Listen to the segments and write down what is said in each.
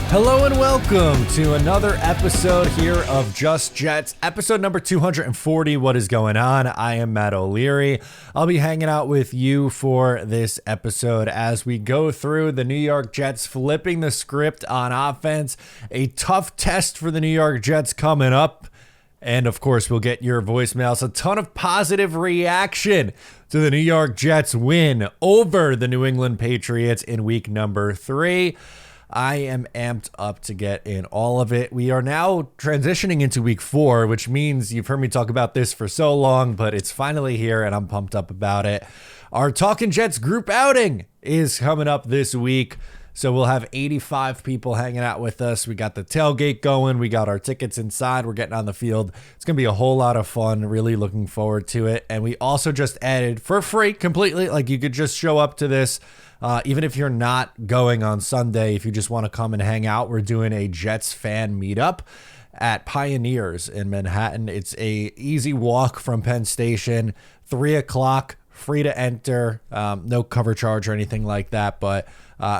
Hello and welcome to another episode here of Just Jets, episode number 240. What is going on? I am Matt O'Leary. I'll be hanging out with you for this episode as we go through the New York Jets flipping the script on offense. A tough test for the New York Jets coming up. And of course, we'll get your voicemails. A ton of positive reaction to the New York Jets win over the New England Patriots in week number 3. I am amped up to get in all of it. We are now transitioning into week 4, which means you've heard me talk about this for so long, but it's finally here and I'm pumped up about it. Our Talkin' Jets group outing is coming up this week. So we'll have 85 people hanging out with us. We got the tailgate going. We got our tickets inside. We're getting on the field. It's going to be a whole lot of fun. Really looking forward to it. And we also just added for free completely, like you could just show up to this. Even if you're not going on Sunday, if you just want to come and hang out, we're doing a Jets fan meetup at Pioneers in Manhattan. It's a easy walk from Penn Station, 3 o'clock, free to enter, no cover charge or anything like that. But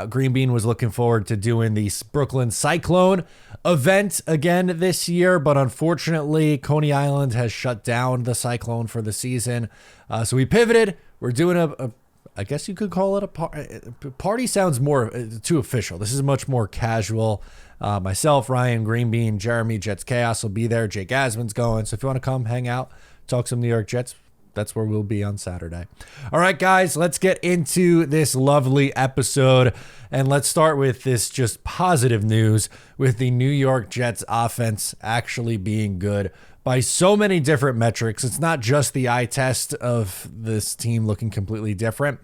Green Bean was looking forward to doing the Brooklyn Cyclone event again this year, but unfortunately, Coney Island has shut down the Cyclone for the season. So we pivoted. We're doing I guess you could call it a party. Sounds more too official. This is much more casual. Myself, Ryan, Green Bean, Jeremy, Jets Chaos will be there. Jake Asman's going. So if you want to come hang out, talk some New York Jets, that's where we'll be on Saturday. All right, guys, let's get into this lovely episode. And let's start with this just positive news with the New York Jets offense actually being good by so many different metrics. It's not just the eye test of this team looking completely different.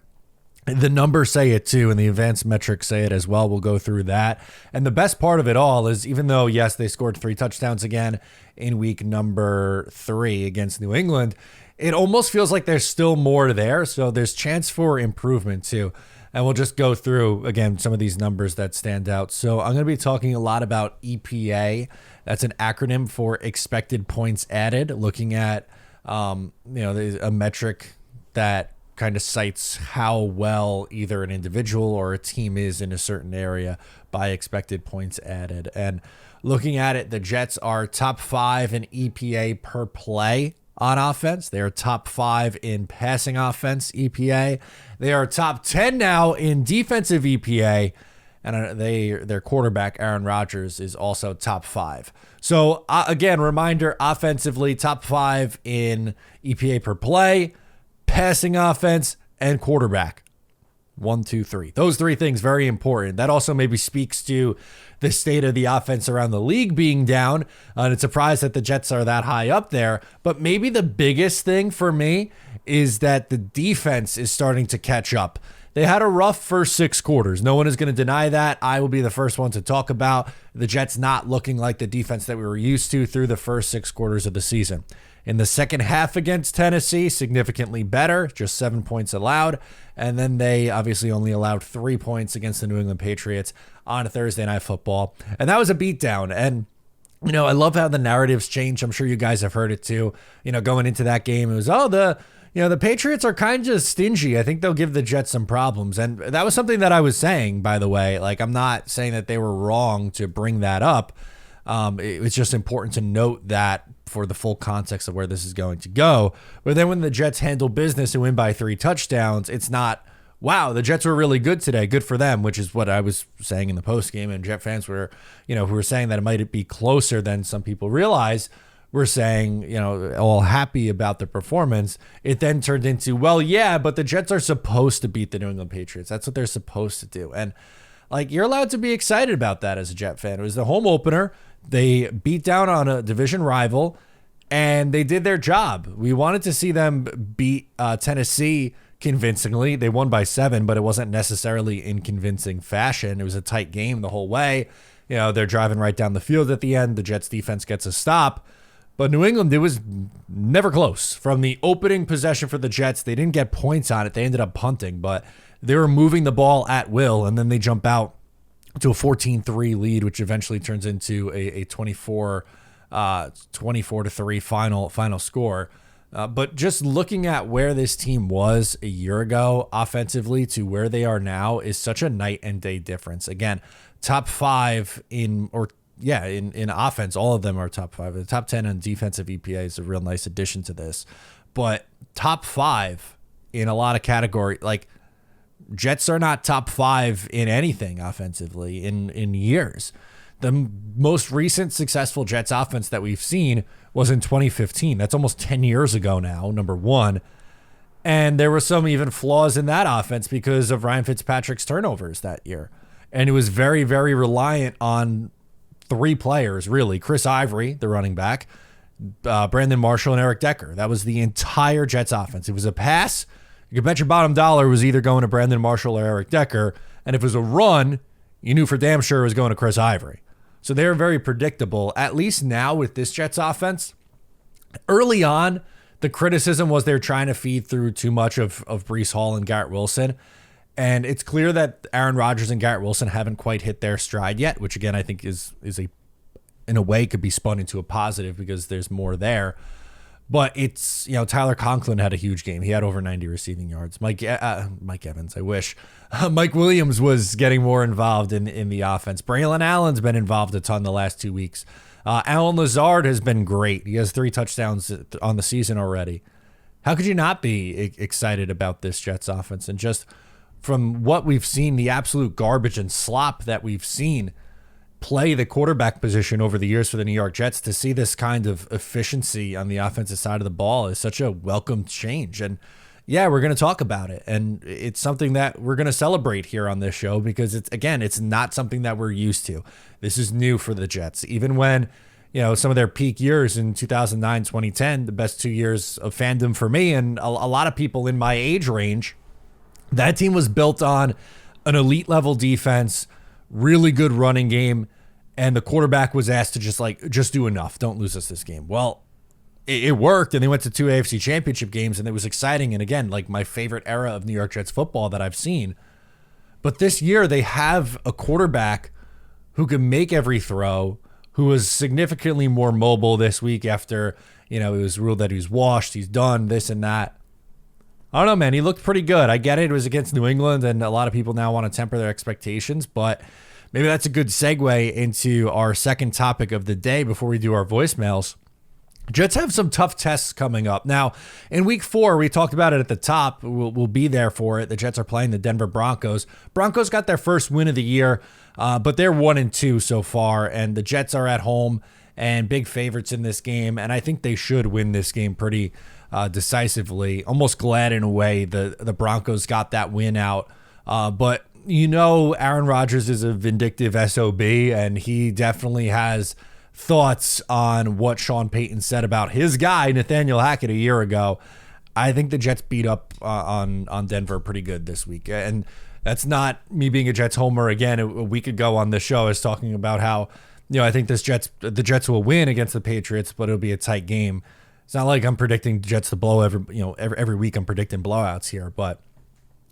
The numbers say it too, and the advanced metrics say it as well. We'll go through that. And the best part of it all is, even though, yes, they scored 3 touchdowns again in week number 3 against New England, it almost feels like there's still more there. So there's chance for improvement too. And we'll just go through, again, some of these numbers that stand out. So I'm going to be talking a lot about EPA. That's an acronym for expected points added, looking at, a metric that kind of cites how well either an individual or a team is in a certain area by expected points added. And looking at it, the Jets are top 5 in EPA per play on offense. They are top 5 in passing offense EPA. They are top 10 now in defensive EPA. And their quarterback, Aaron Rodgers, is also top 5. So again, reminder, offensively, top 5 in EPA per play, passing offense, and quarterback. 1, 2, 3. Those 3 things, very important. That also maybe speaks to the state of the offense around the league being down. And it's a surprise that the Jets are that high up there. But maybe the biggest thing for me is that the defense is starting to catch up. They had a rough first 6 quarters. No one is going to deny that. I will be the first one to talk about the Jets not looking like the defense that we were used to through the first 6 quarters of the season. In the second half against Tennessee, significantly better, just 7 points allowed. And then they obviously only allowed 3 points against the New England Patriots on Thursday Night Football. And that was a beatdown. And, I love how the narratives change. I'm sure you guys have heard it too. Going into that game, it was, the Patriots are kind of stingy. I think they'll give the Jets some problems. And that was something that I was saying, by the way. Like, I'm not saying that they were wrong to bring that up. It was just important to note that for the full context of where this is going to go. But then when the Jets handle business and win by 3 touchdowns, it's not, wow, the Jets were really good today. Good for them, which is what I was saying in the postgame. And Jet fans were, who were saying that it might be closer than some people realize, were saying, all happy about the performance. It then turned into, well, yeah, but the Jets are supposed to beat the New England Patriots. That's what they're supposed to do. And you're allowed to be excited about that as a Jet fan. It was the home opener. They beat down on a division rival, and they did their job. We wanted to see them beat Tennessee convincingly. They won by 7, but it wasn't necessarily in convincing fashion. It was a tight game the whole way. They're driving right down the field at the end. The Jets defense gets a stop. But New England, it was never close. From the opening possession for the Jets, they didn't get points on it. They ended up punting, but they were moving the ball at will, and then they jump out to a 14-3 lead, which eventually turns into a 24-3 final score. But just looking at where this team was a year ago offensively to where they are now is such a night and day difference. Again, top 5 in offense. All of them are top 5. The top 10 on defensive EPA is a real nice addition to this. But top 5 in a lot of categories, like Jets are not top 5 in anything offensively in years. The most recent successful Jets offense that we've seen was in 2015. That's almost 10 years ago now, number one. And there were some even flaws in that offense because of Ryan Fitzpatrick's turnovers that year. And it was very, very reliant on 3 players, really. Chris Ivory, the running back, Brandon Marshall, and Eric Decker. That was the entire Jets offense. It was a pass. You could bet your bottom dollar was either going to Brandon Marshall or Eric Decker. And if it was a run, you knew for damn sure it was going to Chris Ivory. So they're very predictable, at least now with this Jets offense. Early on, the criticism was they're trying to feed through too much of Breece Hall and Garrett Wilson. And it's clear that Aaron Rodgers and Garrett Wilson haven't quite hit their stride yet, which again, I think is in a way could be spun into a positive because there's more there. But it's, Tyler Conklin had a huge game. He had over 90 receiving yards. Mike Evans, I wish. Mike Williams was getting more involved in the offense. Braylon Allen's been involved a ton the last 2 weeks. Allen Lazard has been great. He has 3 touchdowns on the season already. How could you not be excited about this Jets offense? And just from what we've seen, the absolute garbage and slop that we've seen play the quarterback position over the years for the New York Jets, to see this kind of efficiency on the offensive side of the ball is such a welcome change. And yeah, we're going to talk about it. And it's something that we're going to celebrate here on this show because it's not something that we're used to. This is new for the Jets. Even when, some of their peak years in 2009, 2010, the best 2 years of fandom for me and a lot of people in my age range, that team was built on an elite level defense, really good running game, and the quarterback was asked to just do enough. Don't lose us this game. Well, it worked, and they went to 2 AFC championship games, and it was exciting. And again, like my favorite era of New York Jets football that I've seen. But this year, they have a quarterback who can make every throw, who was significantly more mobile this week after, it was ruled that he was washed, he's done, this and that. I don't know, man. He looked pretty good. I get it. It was against New England, and a lot of people now want to temper their expectations, but maybe that's a good segue into our second topic of the day before we do our voicemails. Jets have some tough tests coming up. Now, in week 4, we talked about it at the top. We'll be there for it. The Jets are playing the Denver Broncos. Broncos got their first win of the year, but they're 1-2 so far, and the Jets are at home and big favorites in this game, and I think they should win this game pretty decisively. Almost glad in a way the Broncos got that win out. But Aaron Rodgers is a vindictive SOB, and he definitely has thoughts on what Sean Payton said about his guy, Nathaniel Hackett, a year ago. I think the Jets beat up on Denver pretty good this week. And that's not me being a Jets homer. Again, a week ago on the show, I was talking about how, I think the Jets will win against the Patriots, but it'll be a tight game. It's not like I'm predicting Jets to blow every week. I'm predicting blowouts here, but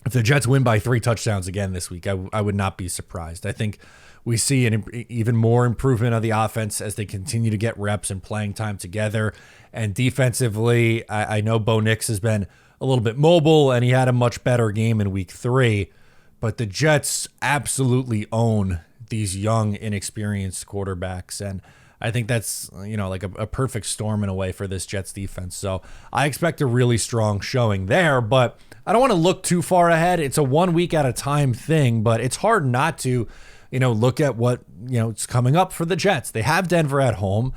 if the Jets win by 3 touchdowns again this week, I would not be surprised. I think we see an even more improvement of the offense as they continue to get reps and playing time together. And defensively, I know Bo Nix has been a little bit mobile, and he had a much better game in week 3. But the Jets absolutely own these young, inexperienced quarterbacks. And I think that's, like a perfect storm in a way for this Jets defense. So I expect a really strong showing there, but I don't want to look too far ahead. It's a 1 week at a time thing, but it's hard not to, look at what, it's coming up for the Jets. They have Denver at home,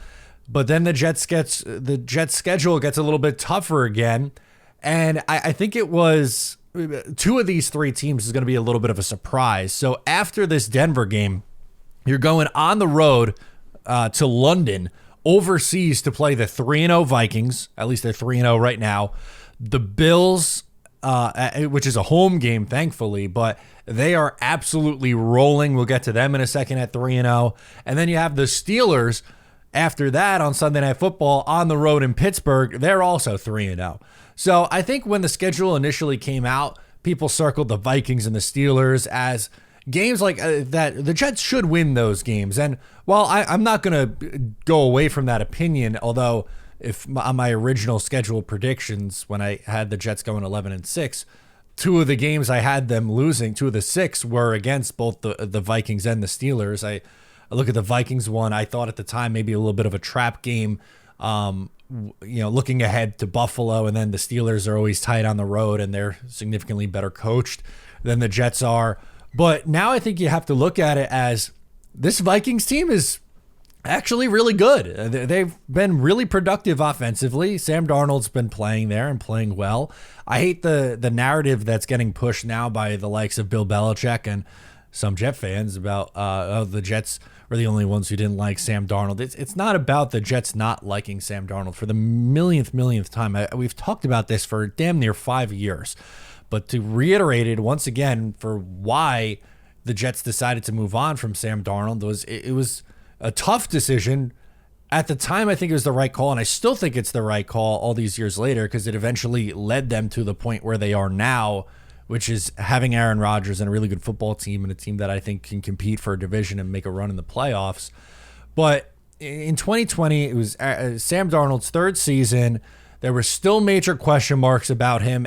but then the Jets schedule gets a little bit tougher again. And I think it was 2 of these 3 teams is going to be a little bit of a surprise. So after this Denver game, you're going on the road to London, overseas, to play the 3-0 Vikings. At least they're 3-0 right now. The Bills, which is a home game, thankfully, but they are absolutely rolling. We'll get to them in a second at 3-0. And then you have the Steelers after that on Sunday Night Football on the road in Pittsburgh. They're also 3-0. So I think when the schedule initially came out, people circled the Vikings and the Steelers as games like that. The Jets should win those games. And while I'm not going to go away from that opinion, although if on my original schedule predictions, when I had the Jets going 11-6, two of the games I had them losing, two of the six were against both the Vikings and the Steelers. I look at the Vikings one, I thought at the time maybe a little bit of a trap game, looking ahead to Buffalo, and then the Steelers are always tight on the road and they're significantly better coached than the Jets are. But now I think you have to look at it as this Vikings team is actually really good. They've been really productive offensively. Sam Darnold's been playing there and playing well. I hate the narrative that's getting pushed now by the likes of Bill Belichick and some Jet fans about the Jets were the only ones who didn't like Sam Darnold. It's not about the Jets not liking Sam Darnold. For the millionth time, we've talked about this for damn near 5 years. But to reiterate it once again for why the Jets decided to move on from Sam Darnold, it was a tough decision. At the time, I think it was the right call, and I still think it's the right call all these years later because it eventually led them to the point where they are now, which is having Aaron Rodgers and a really good football team and a team that I think can compete for a division and make a run in the playoffs. But in 2020, it was Sam Darnold's third season. There were still major question marks about him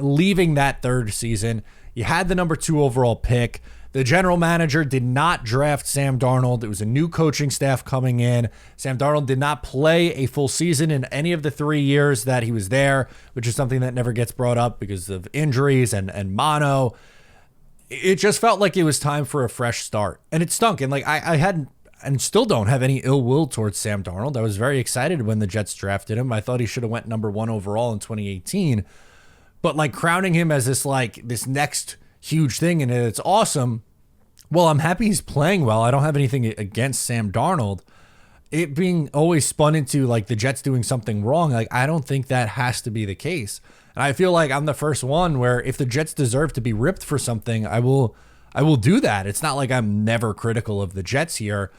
leaving that third season. You had the number 2 overall pick. The general manager did not draft Sam Darnold. It was a new coaching staff coming in. Sam Darnold did not play a full season in any of the 3 years that he was there, which is something that never gets brought up because of injuries and mono. It just felt like it was time for a fresh start. And it stunk. And I hadn't and still don't have any ill will towards Sam Darnold. I was very excited when the Jets drafted him. I thought he should have went number 1 overall in 2018. But crowning him as this next huge thing and it's awesome. Well, I'm happy he's playing well. I don't have anything against Sam Darnold. It being always spun into the Jets doing something wrong, I don't think that has to be the case. And I feel like I'm the first one where if the Jets deserve to be ripped for something, I will do that. It's not like I'm never critical of the Jets here,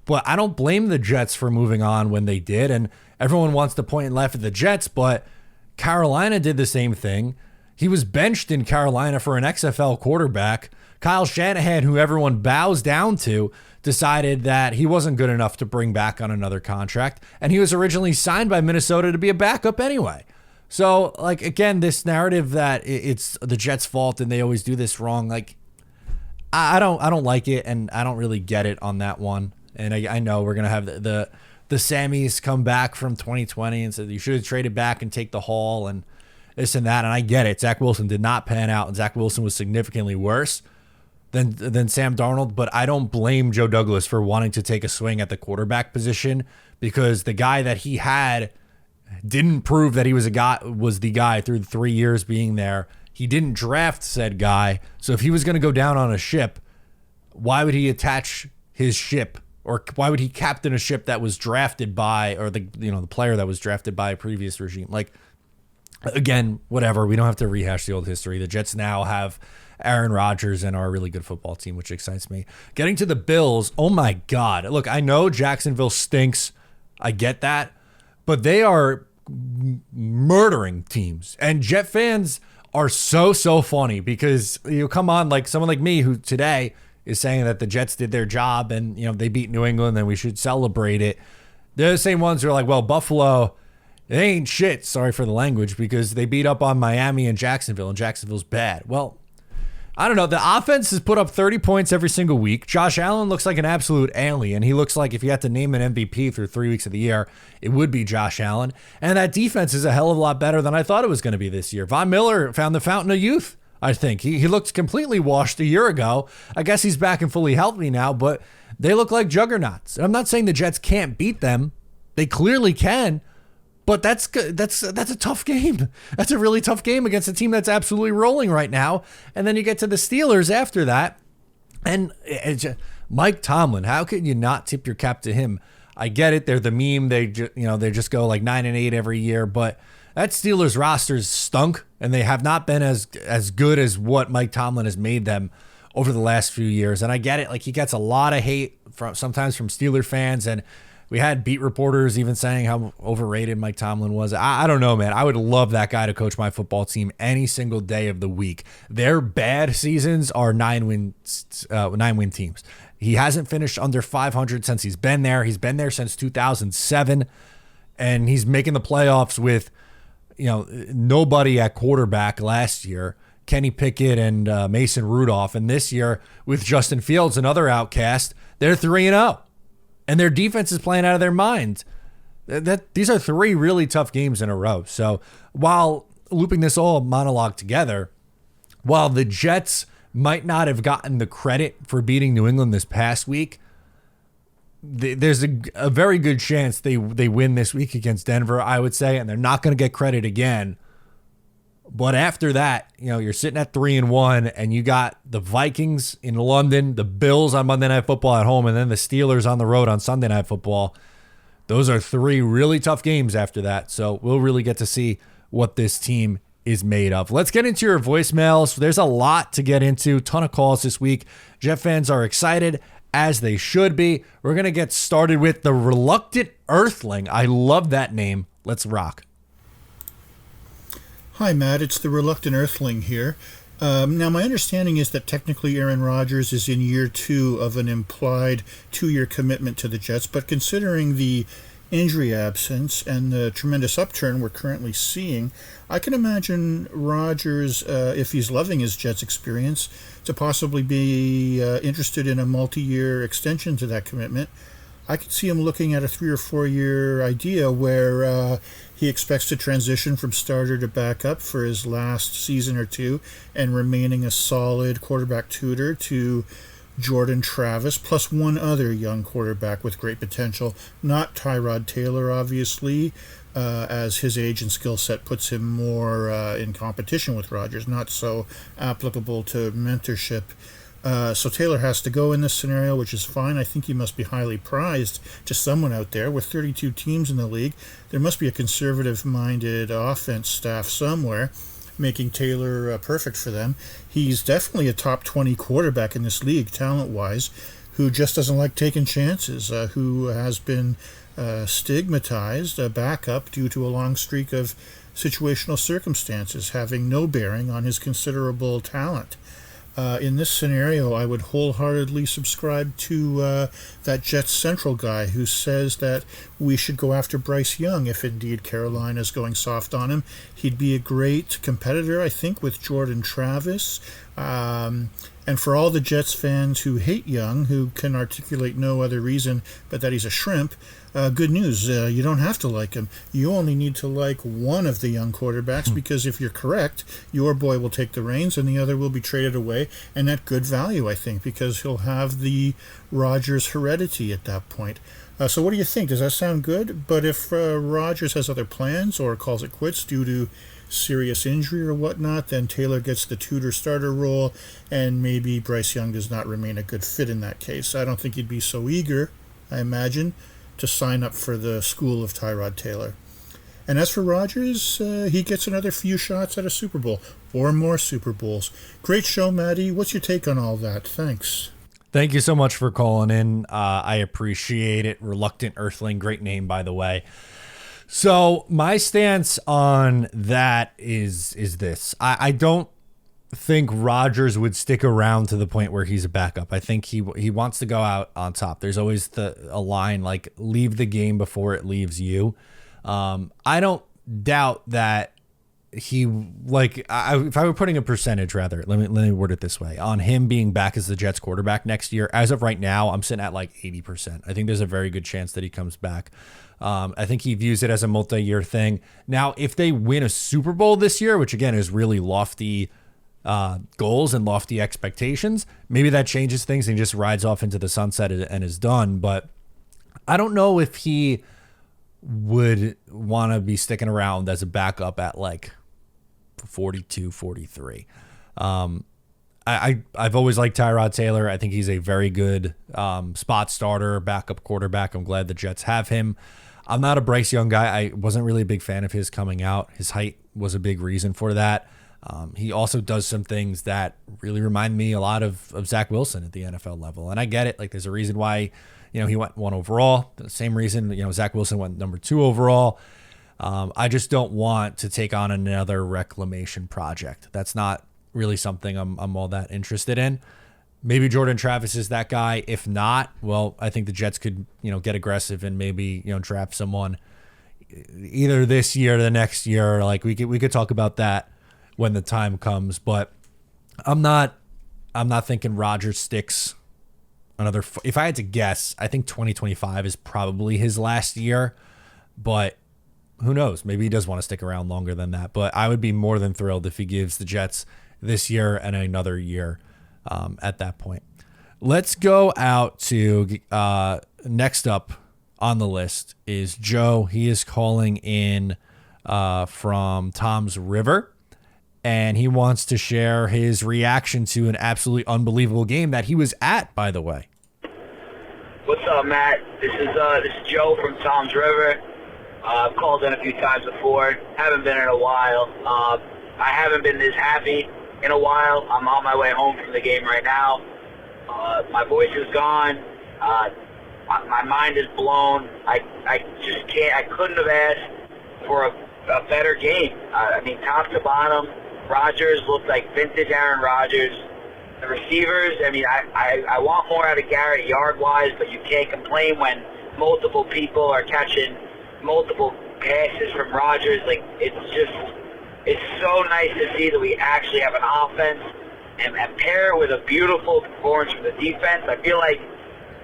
but I don't blame the Jets for moving on when they did. And everyone wants to point and laugh at the Jets, but Carolina did the same thing. He was benched in Carolina for an XFL quarterback. Kyle Shanahan, who everyone bows down to, decided that he wasn't good enough to bring back on another contract. And he was originally signed by Minnesota to be a backup anyway. So, again, this narrative that it's the Jets' fault and they always do this wrong, I don't like it, and I don't really get it on that one. And I know we're going to have the Sammies come back from 2020 and said you should have traded back and take the haul and this and that, and I get it. Zach Wilson did not pan out, and Zach Wilson was significantly worse than Sam Darnold, but I don't blame Joe Douglas for wanting to take a swing at the quarterback position because the guy that he had didn't prove that he was the guy through the 3 years being there. He didn't draft said guy, so if he was going to go down on a ship, why would he attach his ship, or why would he captain a ship that was drafted by, or the player that was drafted by a previous regime? Again, whatever. We don't have to rehash the old history. The Jets now have Aaron Rodgers and are a really good football team, which excites me. Getting to the Bills, oh my God. Look, I know Jacksonville stinks. I get that. But they are murdering teams. And Jet fans are so funny because you come on someone like me who today is saying that the Jets did their job and they beat New England and we should celebrate it. They're the same ones who are well, Buffalo, it ain't shit, sorry for the language, because they beat up on Miami and Jacksonville's bad. Well, I don't know. The offense has put up 30 points every single week. Josh Allen looks like an absolute alien. He looks like if you had to name an MVP through 3 weeks of the year, it would be Josh Allen. And that defense is a hell of a lot better than I thought it was going to be this year. Von Miller found the fountain of youth, I think. He looked completely washed a year ago. I guess he's back and fully healthy now, but they look like juggernauts. I'm not saying the Jets can't beat them. They clearly can. But that's a tough game. That's a really tough game against a team that's absolutely rolling right now. And then you get to the Steelers after that. And Mike Tomlin, how can you not tip your cap to him? I get it. They're the meme. They just go 9-8 every year. But that Steelers roster's stunk. And they have not been as good as what Mike Tomlin has made them over the last few years. And I get it. He gets a lot of hate sometimes from Steeler fans. And we had beat reporters even saying how overrated Mike Tomlin was. I don't know, man. I would love that guy to coach my football team any single day of the week. Their bad seasons are 9-win teams. He hasn't finished under 500 since he's been there. He's been there since 2007, and he's making the playoffs with nobody at quarterback last year. Kenny Pickett and Mason Rudolph. And this year with Justin Fields, another outcast, they're 3-0. And their defense is playing out of their minds. These are 3 really tough games in a row. So while looping this all monologue together, while the Jets might not have gotten the credit for beating New England this past week, there's a very good chance they win this week against Denver, I would say, and they're not going to get credit again. But after that, you're sitting at 3-1, and you got the Vikings in London, the Bills on Monday Night Football at home, and then the Steelers on the road on Sunday Night Football. Those are 3 really tough games after that. So we'll really get to see what this team is made of. Let's get into your voicemails. There's a lot to get into. Ton of calls this week. Jet fans are excited, as they should be. We're going to get started with the Reluctant Earthling. I love that name. Let's rock. Hi, Matt. It's the Reluctant Earthling here. Now, my understanding is that technically Aaron Rodgers is in year 2 of an implied 2-year commitment to the Jets, but considering the injury absence and the tremendous upturn we're currently seeing, I can imagine Rodgers, if he's loving his Jets experience, to possibly be interested in a multi-year extension to that commitment. I could see him looking at a 3 or 4 year idea where he expects to transition from starter to backup for his last season or 2 and remaining a solid quarterback tutor to Jordan Travis, plus one other young quarterback with great potential. Not Tyrod Taylor, obviously, as his age and skill set puts him more in competition with Rodgers, not so applicable to mentorship. So Taylor has to go in this scenario, which is fine. I think he must be highly prized to someone out there. With 32 teams in the league, there must be a conservative-minded offense staff somewhere making Taylor perfect for them. He's definitely a top 20 quarterback in this league, talent-wise, who just doesn't like taking chances, who has been stigmatized, a backup, due to a long streak of situational circumstances having no bearing on his considerable talent. In this scenario, I would wholeheartedly subscribe to that Jets Central guy who says that we should go after Bryce Young if indeed Carolina's going soft on him. He'd be a great competitor, I think, with Jordan Travis. And for all the Jets fans who hate Young, who can articulate no other reason but that he's a shrimp, good news. You don't have to like him. You only need to like one of the young quarterbacks, because if you're correct, your boy will take the reins and the other will be traded away, and at good value, I think, because he'll have the Rodgers heredity at that point. So what do you think? Does that sound good? But if Rodgers has other plans or calls it quits due to serious injury or whatnot, then Taylor gets the tutor starter role, and maybe Bryce Young does not remain a good fit in that case. I don't think he'd be so eager, I imagine, to sign up for the school of Tyrod Taylor. And as for Rodgers, he gets another few shots at a Super Bowl, or more Super Bowls. Great show, Maddie. What's your take on all that? Thanks. Thank you so much for calling in. I appreciate it. Reluctant Earthling, great name, by the way. So my stance on that is this. I don't think Rodgers would stick around to the point where he's a backup. I think he wants to go out on top. There's always a line like, leave the game before it leaves you. I don't doubt that if I were putting a percentage, rather, let me word it this way, on him being back as the Jets quarterback next year, as of right now, I'm sitting at like 80%. I think there's a very good chance that he comes back. I think he views it as a multi-year thing. Now, if they win a Super Bowl this year, which again is really lofty goals and lofty expectations, maybe that changes things and just rides off into the sunset and is done. But I don't know if he would want to be sticking around as a backup at like 42, 43. I've always liked Tyrod Taylor. I think he's a very good spot starter, backup quarterback. I'm glad the Jets have him. I'm not a Bryce Young guy. I wasn't really a big fan of his coming out. His height was a big reason for that. He also does some things that really remind me a lot of Zach Wilson at the NFL level. And I get it. Like, there's a reason why, he went 1 overall. The same reason, Zach Wilson went number 2 overall. I just don't want to take on another reclamation project. That's not really something I'm all that interested in. Maybe Jordan Travis is that guy. If not, well, I think the Jets could, get aggressive and maybe, draft someone either this year or the next year. Like, we could talk about that when the time comes. But I'm not thinking Rodgers sticks another. If I had to guess, I think 2025 is probably his last year, but who knows? Maybe he does want to stick around longer than that. But I would be more than thrilled if he gives the Jets this year and another year at that point. Let's go out to next up on the list is Joe. He is calling in from Tom's River, and he wants to share his reaction to an absolutely unbelievable game that he was at, by the way. What's up, Matt? This is Joe from Tom's River. I've called in a few times before. Haven't been in a while. I haven't been this happy in a while. I'm on my way home from the game right now. My voice is gone. My mind is blown. I just can't. I couldn't have asked for a better game. I mean, top to bottom, Rodgers looked like vintage Aaron Rodgers. The receivers, I mean, I want more out of Garrett yard-wise, but you can't complain when multiple people are catching multiple passes from Rodgers. Like, it's so nice to see that we actually have an offense and pair it with a beautiful performance from the defense. I feel like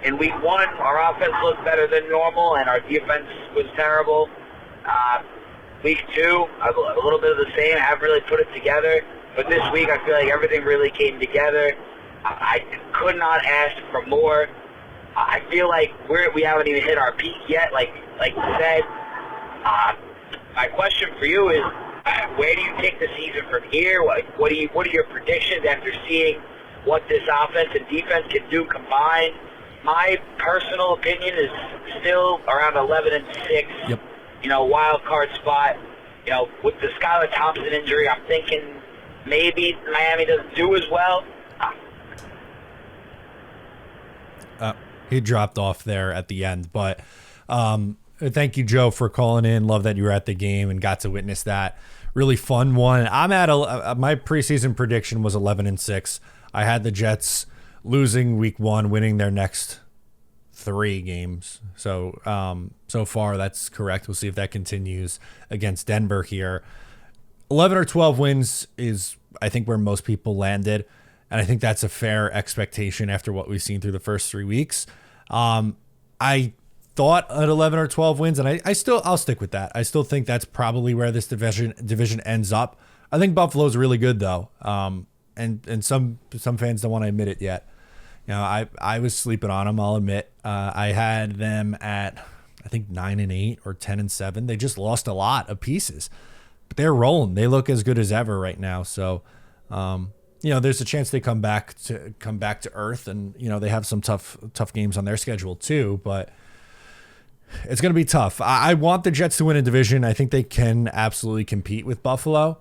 in week 1, our offense looked better than normal and our defense was terrible. Week 2, a little bit of the same. I haven't really put it together. But this week, I feel like everything really came together. I could not ask for more. I feel like we haven't even hit our peak yet, like you said. My question for you is, where do you take the season from here? What are your predictions after seeing what this offense and defense can do combined? My personal opinion is still around 11-6. Yep. Wild card spot. With the Skylar Thompson injury, I'm thinking maybe Miami doesn't do as well. He dropped off there at the end, but thank you, Joe, for calling in. Love that you were at the game and got to witness that. Really fun one. I'm at my preseason prediction was 11-6. I had the Jets losing week 1, winning their next 3 games. So so far that's correct. We'll see if that continues against Denver here. 11 or 12 wins is, I think, where most people landed. And I think that's a fair expectation after what we've seen through the first 3 weeks. I thought at 11 or 12 wins, and I'll stick with that. I still think that's probably where this division ends up. I think Buffalo's really good though. And some fans don't want to admit it yet. I was sleeping on them, I'll admit. I had them at, I think, 9-8 or 10-7. They just lost a lot of pieces. But they're rolling. They look as good as ever right now. So, there's a chance they come back to earth, and they have some tough games on their schedule too. But it's going to be tough. I want the Jets to win a division. I think they can absolutely compete with Buffalo.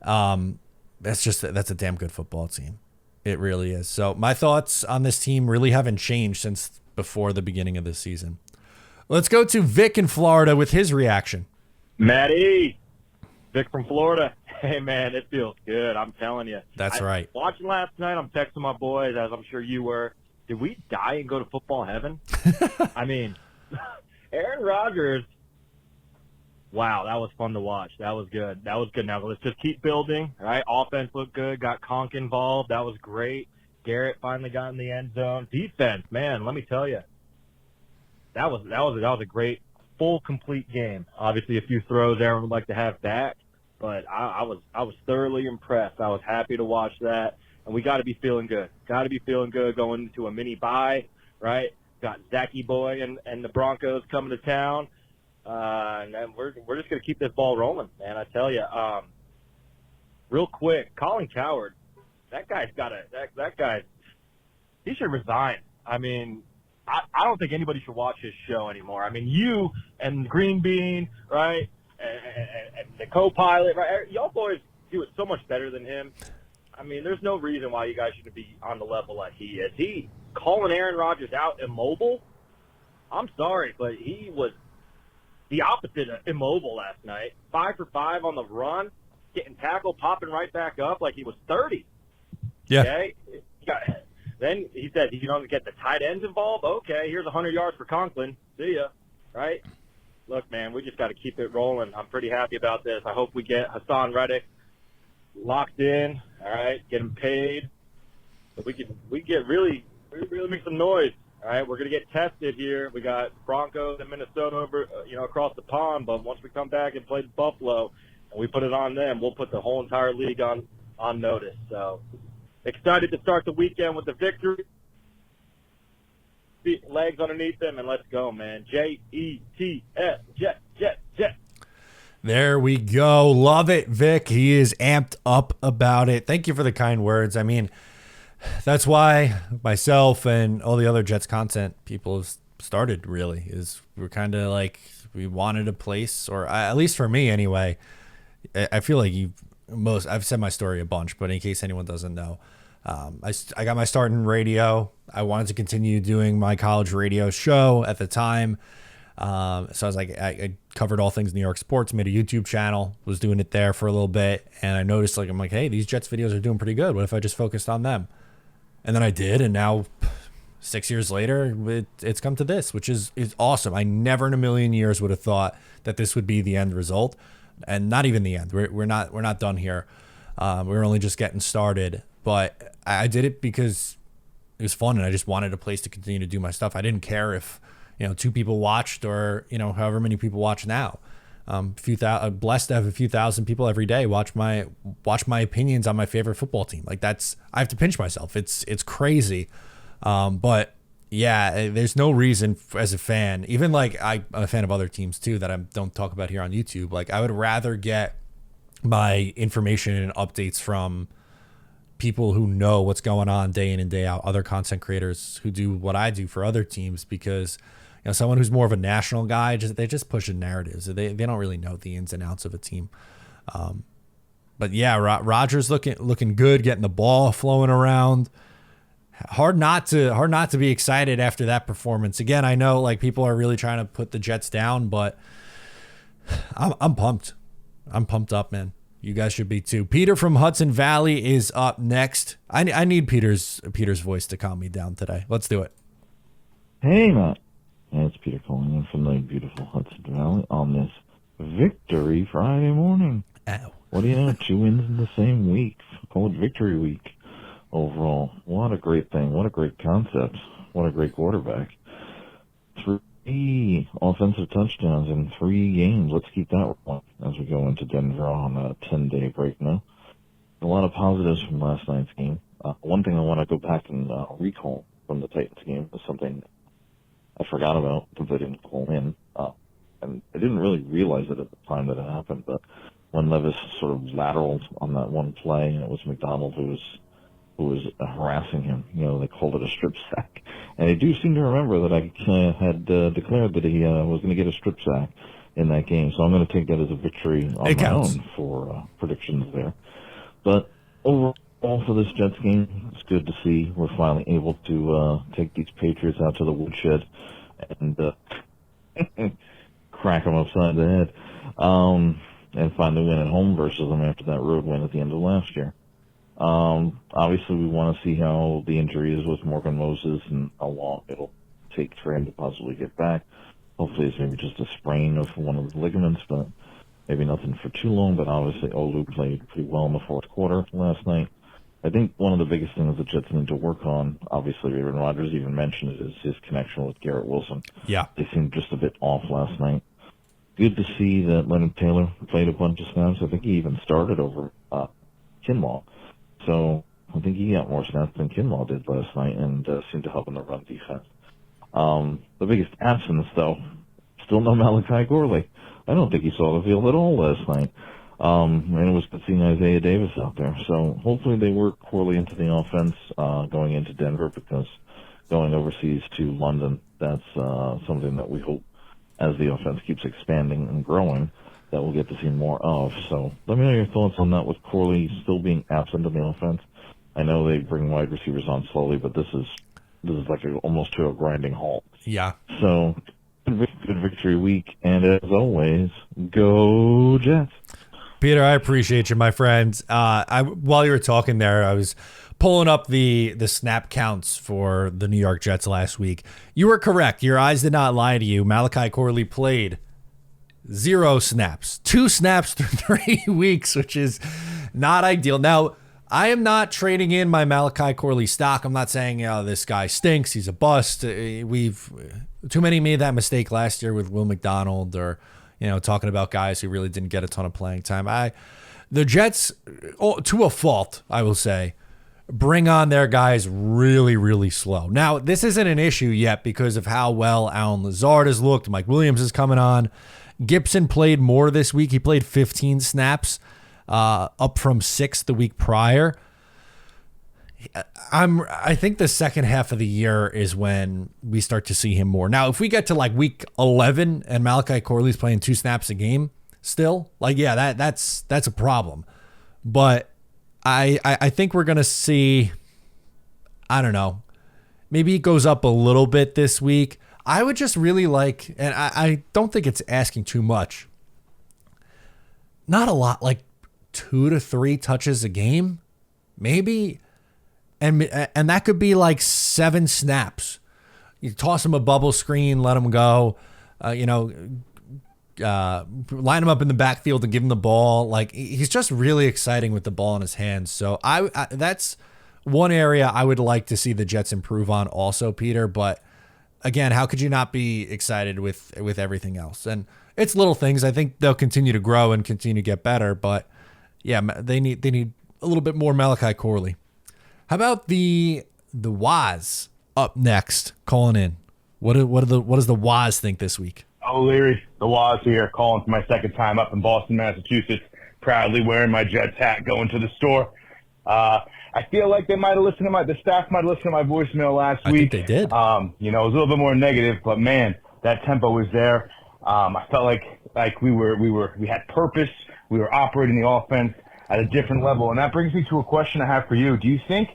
That's a damn good football team. It really is. So my thoughts on this team really haven't changed since before the beginning of this season. Let's go to Vic in Florida with his reaction. Matty, Vic from Florida. Hey, man, it feels good. I'm telling you. That's right. Watching last night, I'm texting my boys, as I'm sure you were. Did we die and go to football heaven? I mean, Aaron Rodgers, wow, that was fun to watch. That was good. Now, let's just keep building, right? Offense looked good. Got Conk involved. That was great. Garrett finally got in the end zone. Defense, man, let me tell you, that was a great, full, complete game. Obviously, a few throws Aaron would like to have back. But I was thoroughly impressed. I was happy to watch that, and we got to be feeling good. Got to be feeling good going into a mini bye, right? Got Zachy Boy and the Broncos coming to town, and then we're just gonna keep this ball rolling, man. I tell you. Real quick, Colin Cowherd, that guy he should resign. I mean, I don't think anybody should watch his show anymore. I mean, you and Green Bean, right? And the co-pilot, right? Y'all boys do it so much better than him. I mean, there's no reason why you guys shouldn't be on the level like he is. He calling Aaron Rodgers out immobile. I'm sorry, but he was the opposite of immobile last night. 5 for 5 on the run, getting tackled, popping right back up like he was 30. Yeah. Okay. Then he said, you don't get the tight ends involved. Okay, here's 100 yards for Conklin. See ya. Right. Look, man, we just got to keep it rolling. I'm pretty happy about this. I hope we get Hassan Reddick. locked in. All right, getting paid. So we really make some noise. All right, we're gonna get tested here. We got Broncos and Minnesota over, across the pond. But once we come back and play Buffalo, and we put it on them, we'll put the whole entire league on notice. So excited to start the weekend with the victory. Legs underneath them, and let's go, man. Jets, Jets. There we go. Love it, Vic. He is amped up about it. Thank you for the kind words. I mean, that's why myself and all the other Jets content people have started, really, is we're kind of like, we wanted a place, or at least for me anyway. I feel like I've said my story a bunch, but in case anyone doesn't know, I got my start in radio. I wanted to continue doing my college radio show at the time. So I was like, I covered all things New York sports, made a YouTube channel, was doing it there for a little bit. And I noticed, I'm like, hey, these Jets videos are doing pretty good. What if I just focused on them? And then I did. And now 6 years later, it's come to this, which is awesome. I never in a million years would have thought that this would be the end result, and not even the end. We're not done here. We're only just getting started, but I did it because it was fun and I just wanted a place to continue to do my stuff. I didn't care if, 2 people watched or, however many people watch now. I'm blessed to have a few thousand people every day watch my opinions on my favorite football team. Like I have to pinch myself. It's crazy. But yeah, there's no reason as a fan, even like I'm a fan of other teams too, that I don't talk about here on YouTube. Like I would rather get my information and updates from people who know what's going on day in and day out, other content creators who do what I do for other teams, because someone who's more of a national guy, they just pushing narratives. They don't really know the ins and outs of a team. But yeah, Rodgers looking good, getting the ball flowing around. Hard not to be excited after that performance. Again, I know like people are really trying to put the Jets down, but I'm pumped. I'm pumped up, man. You guys should be too. Peter from Hudson Valley is up next. I need Peter's voice to calm me down today. Let's do it. Hey, Matt. It's Peter calling in from the beautiful Hudson Valley on this Victory Friday morning. Ow. What do you know? 2 wins in the same week. Call it Victory Week. Overall, what a great thing. What a great concept. What a great quarterback. 3 offensive touchdowns in 3 games. Let's keep that one as we go into Denver on a 10-day break now. A lot of positives from last night's game. One thing I want to go back and recall from the Titans game was something I forgot about because I didn't call in. And I didn't really realize it at the time that it happened, but when Levis sort of lateraled on that one play, and it was McDonald who was harassing him. They called it a strip sack. And I do seem to remember that I had declared that he was going to get a strip sack in that game. So I'm going to take that as a victory on my own for predictions there. But overall for this Jets game, it's good to see we're finally able to take these Patriots out to the woodshed and crack them upside the head and finally win at home versus them after that road win at the end of last year. Obviously, we want to see how the injury is with Morgan Moses and how long it'll take for him to possibly get back. Hopefully, it's maybe just a sprain of one of the ligaments, but maybe nothing for too long. But obviously, Olu played pretty well in the fourth quarter last night. I think one of the biggest things the Jets need to work on, obviously, Aaron Rodgers even mentioned it, is his connection with Garrett Wilson. Yeah. They seemed just a bit off last night. Good to see that Leonard Taylor played a bunch of snaps. I think he even started over Kinlaw. So I think he got more snaps than Kinlaw did last night and seemed to help in the run defense. The biggest absence, though, still no Malachi Gorley. I don't think he saw the field at all last night. And it was good seeing Isaiah Davis out there. So hopefully they work Corley into the offense going into Denver, because going overseas to London, that's something that we hope, as the offense keeps expanding and growing, that we'll get to see more of. So let me know your thoughts on that with Corley still being absent in the offense. I know they bring wide receivers on slowly, but this is like almost to a grinding halt. Yeah. So good victory week, and as always, go Jets. Peter, I appreciate you, my friend. While you were talking there, I was pulling up the snap counts for the New York Jets last week. You were correct. Your eyes did not lie to you. Malachi Corley played 0 snaps, 2 snaps through 3 weeks, which is Not ideal. Now, I am not trading in my Malachi Corley stock. I'm not saying, this guy stinks. He's a bust. Too many made that mistake last year with Will McDonald, or, talking about guys who really didn't get a ton of playing time. The Jets, to a fault, I will say, bring on their guys really, really slow. Now, this isn't an issue yet because of how well Alan Lazard has looked. Mike Williams is coming on. Gibson played more this week. He played 15 snaps, up from 6 the week prior. I think the second half of the year is when we start to see him more. Now, if we get to like week 11 and Malachi Corley's playing 2 snaps a game still, that's a problem. But I think we're going to see, I don't know, maybe it goes up a little bit this week. I would just really like, and I don't think it's asking too much, not a lot, like 2 to 3 touches a game, maybe. And that could be like 7 snaps. You toss him a bubble screen, let him go, line him up in the backfield and give him the ball. Like, he's just really exciting with the ball in his hands. So I that's one area I would like to see the Jets improve on also, Peter. But again, how could you not be excited with everything else? And it's little things. I think they'll continue to grow and continue to get better. But yeah, they need a little bit more Malachi Corley. How about the Waz up next, calling in? What does the Waz think this week? Oh, Leary, the Waz here, calling for my second time up in Boston, Massachusetts, proudly wearing my Jets hat, going to the store. I feel like they might have listened to the staff might have listened to my voicemail last week. I think they did. It was a little bit more negative, but man, that tempo was there. I felt like we had purpose. We were operating the offense at a different level. And that brings me to a question I have for you. Do you think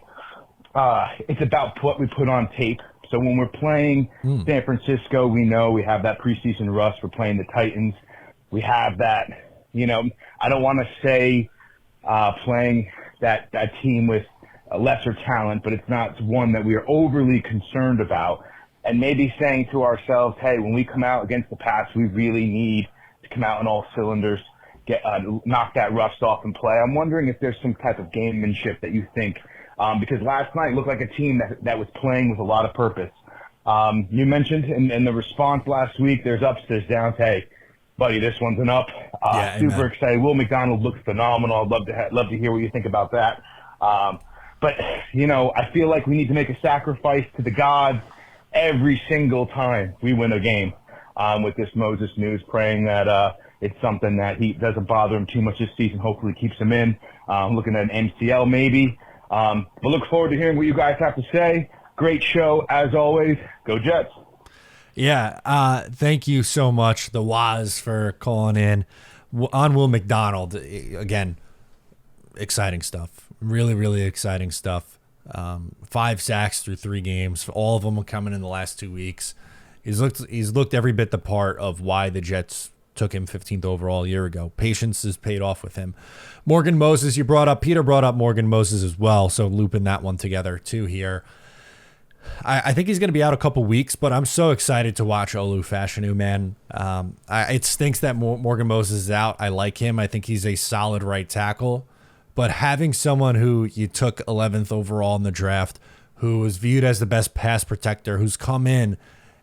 it's about what we put on tape? So when we're playing San Francisco, we know we have that preseason rust. We're playing the Titans. We have that, I don't want to say playing that team with a lesser talent, but it's not one that we are overly concerned about. And maybe saying to ourselves, hey, when we come out against the pass, we really need to come out on all cylinders, knock that rust off and play. I'm wondering if there's some type of gamemanship that you think, because last night looked like a team that was playing with a lot of purpose. You mentioned in the response last week, there's ups, there's downs. Hey, buddy, this one's an up. Super excited. Will McDonald looks phenomenal. I'd love to hear what you think about that. But I feel like we need to make a sacrifice to the gods every single time we win a game. With this Moses news, praying that it's something that he doesn't bother him too much this season. Hopefully keeps him in. Looking at an MCL maybe. But look forward to hearing what you guys have to say. Great show as always. Go Jets. Yeah, thank you so much, the Waz, for calling in on Will McDonald. Again, exciting stuff. Really, really exciting stuff. 5 sacks through 3 games. All of them are coming in the last 2 weeks. He's looked every bit the part of why the Jets took him 15th overall a year ago. Patience has paid off with him. Morgan Moses, you brought up. Peter brought up Morgan Moses as well, so looping that one together too here. I think he's going to be out a couple weeks, but I'm so excited to watch Olu Fashanu, man. It stinks that Morgan Moses is out. I like him. I think he's a solid right tackle. But having someone who you took 11th overall in the draft, who was viewed as the best pass protector, who's come in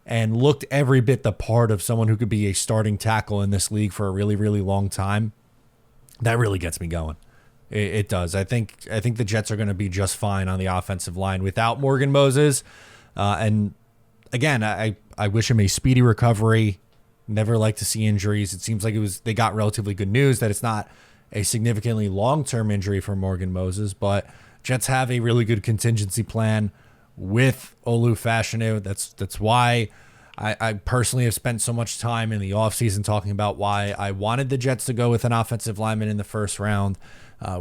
and looked every bit the part of someone who could be a starting tackle in this league for a really, really long time, that really gets me going. It does. I think the Jets are going to be just fine on the offensive line without Morgan Moses. And again, I wish him a speedy recovery. Never like to see injuries. It seems like they got relatively good news that it's not a significantly long-term injury for Morgan Moses, but Jets have a really good contingency plan with Olu Fashanu. That's why I personally have spent so much time in the offseason talking about why I wanted the Jets to go with an offensive lineman in the first round,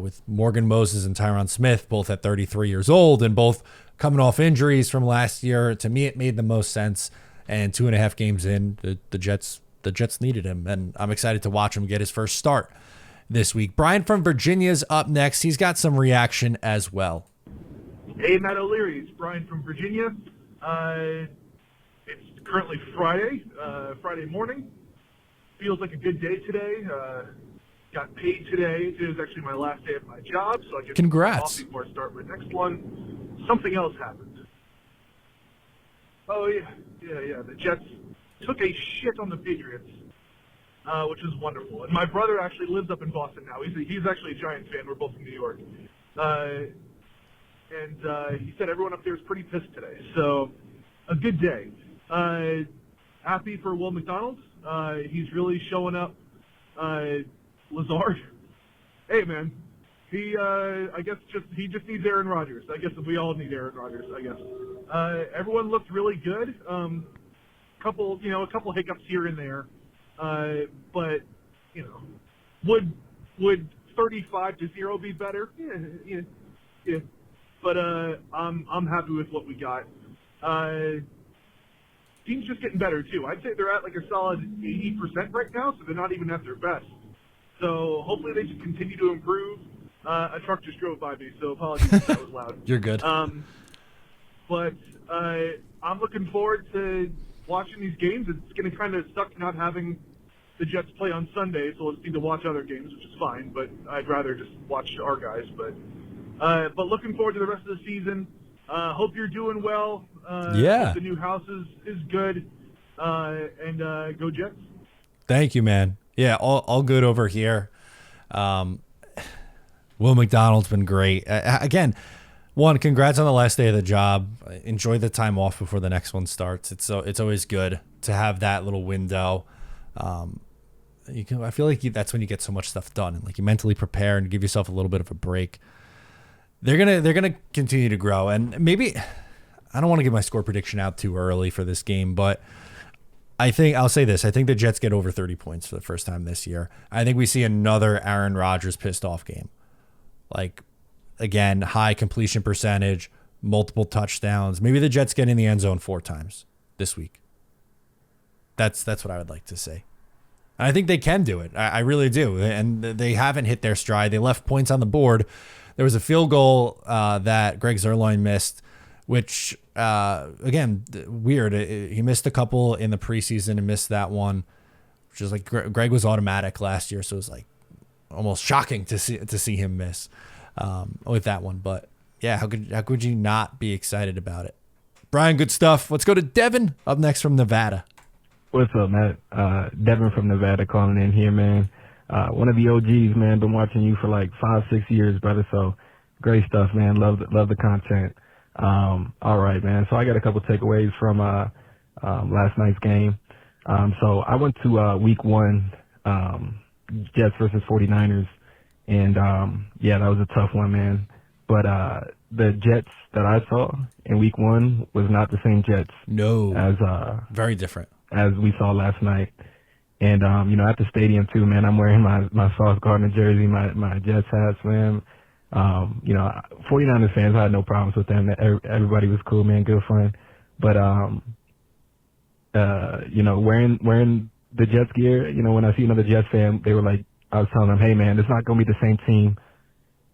with Morgan Moses and Tyron Smith, both at 33 years old and both coming off injuries from last year. To me, it made the most sense. And 2.5 games in, the Jets needed him, and I'm excited to watch him get his first start this week. Brian from Virginia's up next. He's got some reaction as well. Hey, Matt O'Leary. It's Brian from Virginia. It's currently Friday morning. Feels like a good day today. got paid today. It was actually my last day at my job, so I get Congrats. off before I start my next one. Something else happened. Oh, yeah. The Jets took a shit on the Patriots, which is wonderful. And my brother actually lives up in Boston now. He's actually a Giants fan. We're both from New York. And he said everyone up there is pretty pissed today. So, a good day. Happy for Will McDonald. He's really showing up. Lazard. Hey, man. I guess he just needs Aaron Rodgers. I guess we all need Aaron Rodgers, I guess. Everyone looked really good. A couple hiccups here and there. But, would 35-0 be better? Yeah. But I'm happy with what we got. Team's just getting better too. I'd say they're at like a solid 80% right now, so they're not even at their best. So hopefully they just continue to improve. A truck just drove by me, so apologies if that was loud. You're good. But I'm looking forward to watching these games. It's going to kind of suck not having the Jets play on Sunday, so we'll just need to watch other games, which is fine. But I'd rather just watch our guys. But looking forward to the rest of the season. Hope you're doing well. Yeah. Hope the new house is good. And go Jets. Thank you, man. Yeah, all good over here. Will McDonald's been great. Again, one, congrats on the last day of the job. Enjoy the time off before the next one starts. It's always good to have that little window. I feel like that's when you get so much stuff done, and like you mentally prepare and give yourself a little bit of a break. They're gonna continue to grow, and maybe I don't want to give my score prediction out too early for this game, but I'll say this. I think the Jets get over 30 points for the first time this year. I think we see another Aaron Rodgers pissed off game. Like, again, high completion percentage, multiple touchdowns. Maybe the Jets get in the end zone 4 times this week. That's what I would like to see. And I think they can do it. I really do. And they haven't hit their stride. They left points on the board. There was a field goal that Greg Zuerlein missed, which, again, weird. He missed a couple in the preseason and missed that one, which is like Greg was automatic last year, so it was like almost shocking to see him miss with that one. But yeah, how could you not be excited about it? Brian, good stuff. Let's go to Devin up next from Nevada. What's up, Matt? Devin from Nevada calling in here, man. One of the OGs, man. Been watching you for like 5-6 years, brother. So great stuff, man. Love the content. All right, man. So I got a couple takeaways from last night's game. So I went to week 1, Jets versus 49ers, and yeah, that was a tough one, man. But the Jets that I saw in week 1 was not the same Jets. No, as very different as we saw last night. And at the stadium too, man, I'm wearing my Sauce Gardner jersey, my Jets hats, man. 49ers fans, I had no problems with them. Everybody was cool, man, good fun. But wearing the Jets gear, when I see another Jets fan, they were like, I was telling them, hey man, it's not gonna be the same team.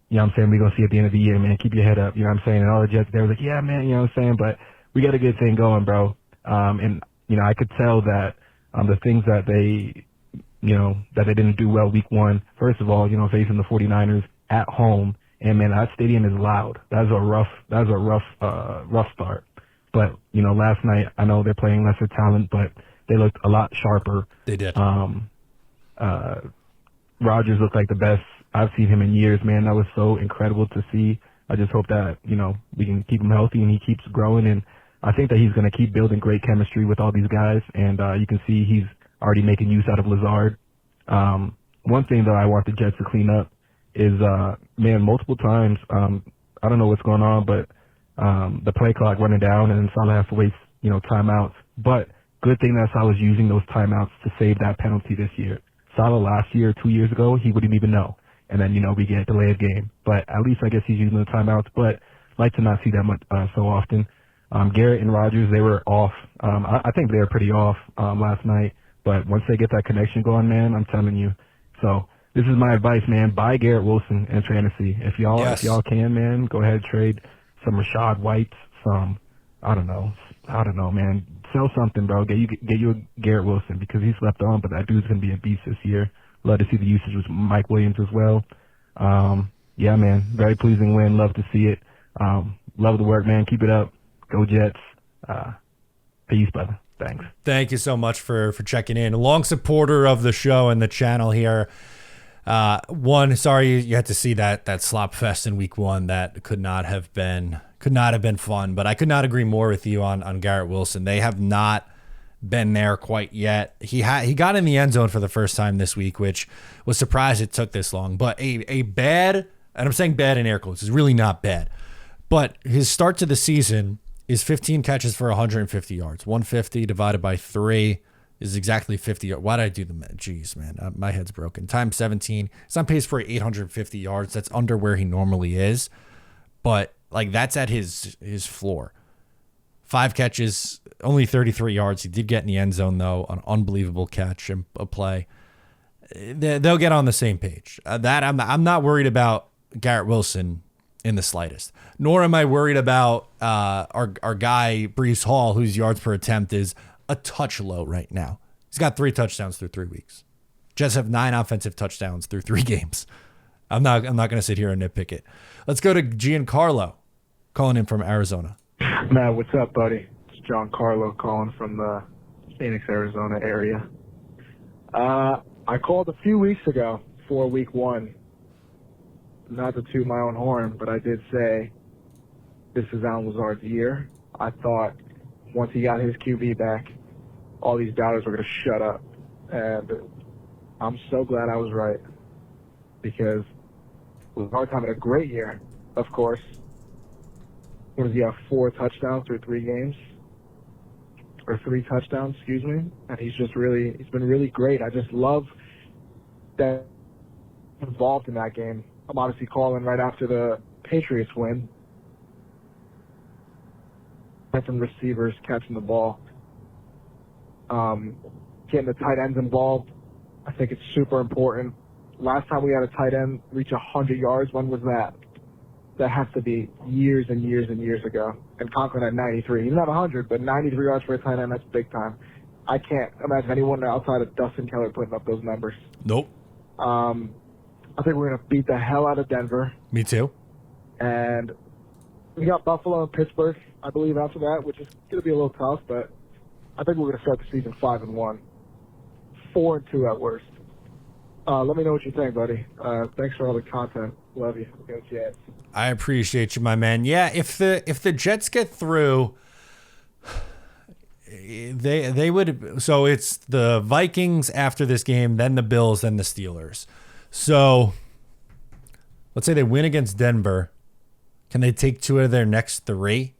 You know what I'm saying? We're gonna see at the end of the year, man. Keep your head up. You know what I'm saying? And all the Jets, they were like, yeah, man. You know what I'm saying? But we got a good thing going, bro. And I could tell that the things that they didn't do well week 1. First of all, facing the 49ers at home, and man, that stadium is loud. That was a rough start. But last night, I know they're playing lesser talent, but they looked a lot sharper. They did. Rodgers looked like the best I've seen him in years, man. That was so incredible to see. I just hope that, we can keep him healthy and he keeps growing. And I think that he's going to keep building great chemistry with all these guys. And you can see he's already making use out of Lazard. One thing that I want the Jets to clean up is, multiple times, I don't know what's going on, but the play clock running down and Salah has to waste, timeouts. But good thing that Salah's using those timeouts to save that penalty this year. Salah last year, 2 years ago, he wouldn't even know. And then, we get a delayed game. But at least I guess he's using the timeouts. But like to not see that much so often. Garrett and Rodgers, they were off. I think they were pretty off last night. But once they get that connection going, man, I'm telling you. So this is my advice, man. Buy Garrett Wilson in fantasy. If y'all can, man, go ahead and trade some Rashad White, some I don't know, man. Sell something, bro. Get you a Garrett Wilson because he slept on, but that dude's gonna be a beast this year. Love to see the usage with Mike Williams as well. Yeah, man, very pleasing win. Love to see it. Love the work, man. Keep it up. Go Jets. Peace, brother. Thanks. Thank you so much for checking in. A long supporter of the show and the channel here. Sorry you had to see that slop fest in week 1. That could not have been fun. But I could not agree more with you on Garrett Wilson. They have not been there quite yet. He got in the end zone for the first time this week, which was surprised it took this long. But a bad, and I'm saying bad in air quotes, is really not bad. But his start to the season is 15 catches for 150 yards. 150 divided by 3 is exactly 50. Why did I do the math? Jeez, man, my head's broken. Times 17. He's on pace for 850 yards. That's under where he normally is. But like that's at his floor. 5 catches, only 33 yards. He did get in the end zone, though, an unbelievable catch and a play. They'll get on the same page. That I'm not worried about Garrett Wilson in the slightest. Nor am I worried about our guy, Brees Hall, whose yards per attempt is a touch low right now. He's got 3 touchdowns through 3 weeks. Jets have 9 offensive touchdowns through 3 games. I'm not going to sit here and nitpick it. Let's go to Giancarlo, calling in from Arizona. Matt, what's up, buddy? It's John Carlo calling from the Phoenix, Arizona area. I called a few weeks ago for week 1. Not to toot my own horn, but I did say this is Allen Lazard's year. I thought once he got his QB back, all these doubters were going to shut up. And I'm so glad I was right, because Lazard's having a great year, of course. What does he have, 4 touchdowns through 3 games? Or 3 touchdowns, excuse me. And he's been really great. I just love that involved in that game. I'm obviously calling right after the Patriots win. Different receivers catching the ball. Getting the tight ends involved, I think it's super important. Last time we had a tight end reach 100 yards, when was that? That has to be years and years and years ago. And Conklin at 93. He's not 100, but 93 yards for a tight end, that's big time. I can't imagine anyone outside of Dustin Keller putting up those numbers. Nope. I think we're going to beat the hell out of Denver. Me too. And we got Buffalo and Pittsburgh, I believe, after that, which is going to be a little tough, but I think we're going to start the season 5-1. 4-2 at worst. Let me know what you think, buddy. Thanks for all the content. Love you. Go Jets. I appreciate you, my man. Yeah, if the Jets get through, they would. So it's the Vikings after this game, then the Bills, then the Steelers. So let's say they win against Denver. Can they take 2 out of their next 3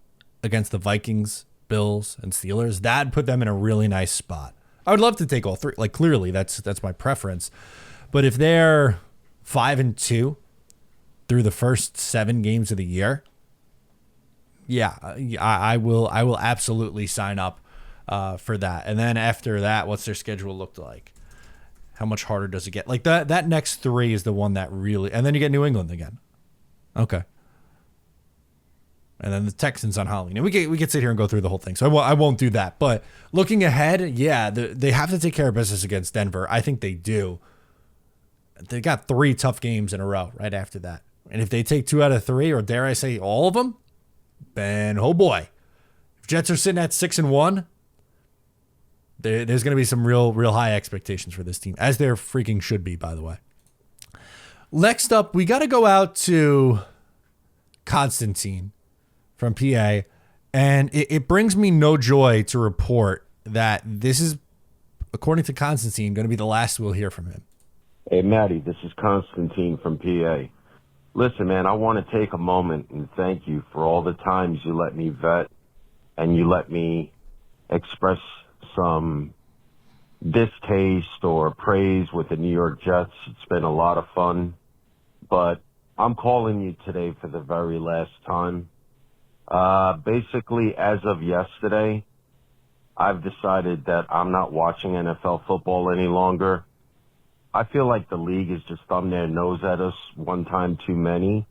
against the Vikings, Bills, and Steelers? That'd put them in a really nice spot. I would love to take all 3. Like clearly, that's my preference. But if they're 5-2 through the first 7 games of the year, yeah, I will absolutely sign up for that. And then after that, what's their schedule look like? How much harder does it get? Like that next 3 is the one that really, and then you get New England again. Okay. And then the Texans on Halloween. And we could sit here and go through the whole thing. So I won't do that. But looking ahead, yeah, they have to take care of business against Denver. I think they do. They got 3 tough games in a row right after that. And if they take 2 out of 3, or dare I say all of them, then oh boy. If Jets are sitting at 6-1, there's going to be some real high expectations for this team, as there freaking should be, by the way. Next up, we got to go out to Constantine from PA, and it brings me no joy to report that this is, according to Constantine, going to be the last we'll hear from him. Hey, Maddie, this is Constantine from PA. Listen, man, I want to take a moment and thank you for all the times you let me vet and you let me express some distaste or praise with the New York Jets. It's been a lot of fun, but I'm calling you today for the very last time. Basically, as of yesterday, I've decided that I'm not watching NFL football any longer. I feel like the league has just thumbed their nose at us one time too many.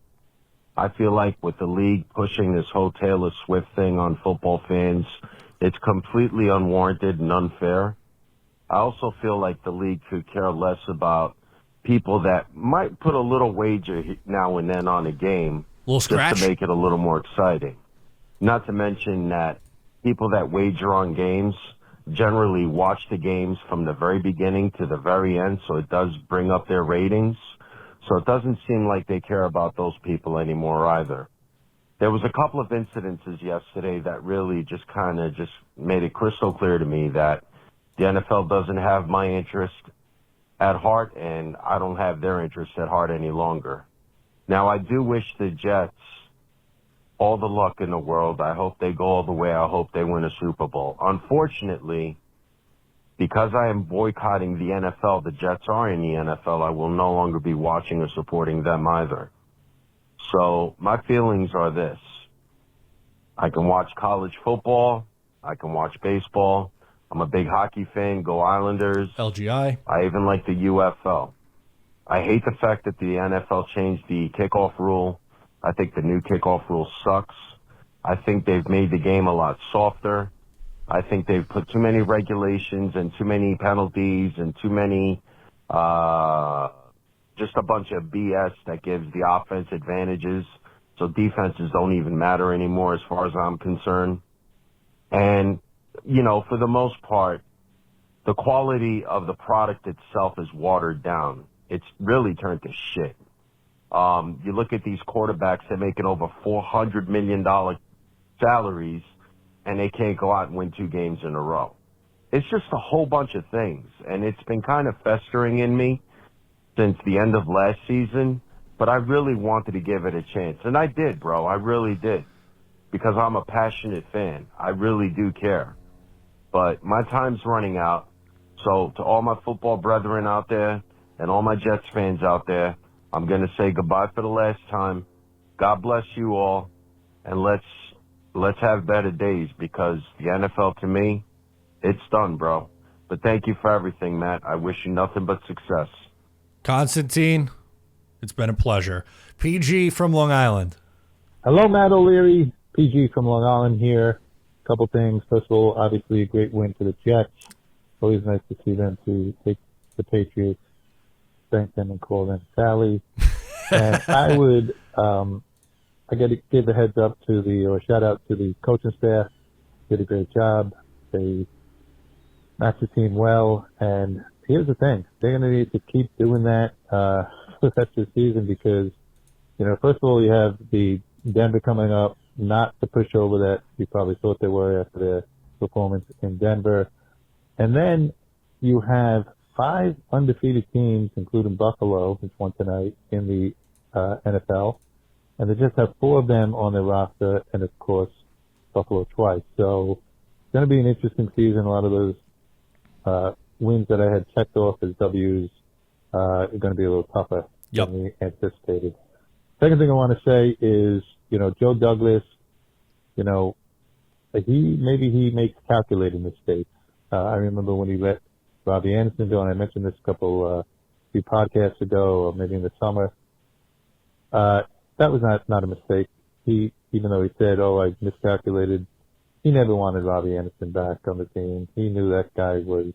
I feel like with the league pushing this whole Taylor Swift thing on football fans, it's completely unwarranted and unfair. I also feel like the league could care less about people that might put a little wager now and then on a game Little just scratch. to make it a little more exciting. Not to mention that people that wager on games generally watch the games from the very beginning to the very end, so it does bring up their ratings. So it doesn't seem like they care about those people anymore either. There was a couple of incidences yesterday that really just kind of just made it crystal clear to me that the NFL doesn't have my interest at heart, and I don't have their interest at heart any longer. Now, I do wish the Jets all the luck in the world. I hope they go all the way. I hope they win a Super Bowl. Unfortunately, because I am boycotting the NFL, the Jets are in the NFL, I will no longer be watching or supporting them either. So my feelings are this. I can watch college football. I can watch baseball. I'm a big hockey fan. Go Islanders. LGI. I even like the UFL. I hate the fact that the NFL changed the kickoff rule. I think the new kickoff rule sucks. I think they've made the game a lot softer. I think they've put too many regulations and too many penalties and too many, just a bunch of BS that gives the offense advantages. So defenses don't even matter anymore as far as I'm concerned. And, you know, for the most part, the quality of the product itself is watered down. It's really turned to shit. You look at these quarterbacks, they're making over $400 million salaries, and they can't go out and win 2 games in a row. It's just a whole bunch of things, and it's been kind of festering in me since the end of last season, but I really wanted to give it a chance. And I did, bro. I really did, because I'm a passionate fan. I really do care. But my time's running out, so to all my football brethren out there and all my Jets fans out there, I'm going to say goodbye for the last time. God bless you all, and let's have better days, because the NFL, to me, it's done, bro. But thank you for everything, Matt. I wish you nothing but success. Constantine, it's been a pleasure. PG from Long Island. Hello, Matt O'Leary. PG from Long Island here. Couple things. First of all, obviously a great win for the Jets. Always nice to see them to take the Patriots, thank them, and call them Sally. And I would, I got to give a heads up to or shout out to the coaching staff. Did a great job. They matched the team well. And here's the thing. They're going to need to keep doing that for the rest of the season, because, you know, first of all, you have the Denver coming up, not the pushover that you probably thought they were after their performance in Denver. And then you have 5 undefeated teams, including Buffalo, which won tonight, in the NFL. And they just have 4 of them on their roster, and of course, Buffalo twice. So it's going to be an interesting season. A lot of those wins that I had checked off as W's are going to be a little tougher than we anticipated. Second thing I want to say is, you know, Joe Douglas, you know, maybe he makes calculated mistakes. I remember when he let Robbie Anderson go, and I mentioned this few podcasts ago, or maybe in the summer. That was not a mistake. Even though he said, I miscalculated, he never wanted Robbie Anderson back on the team. He knew that guy was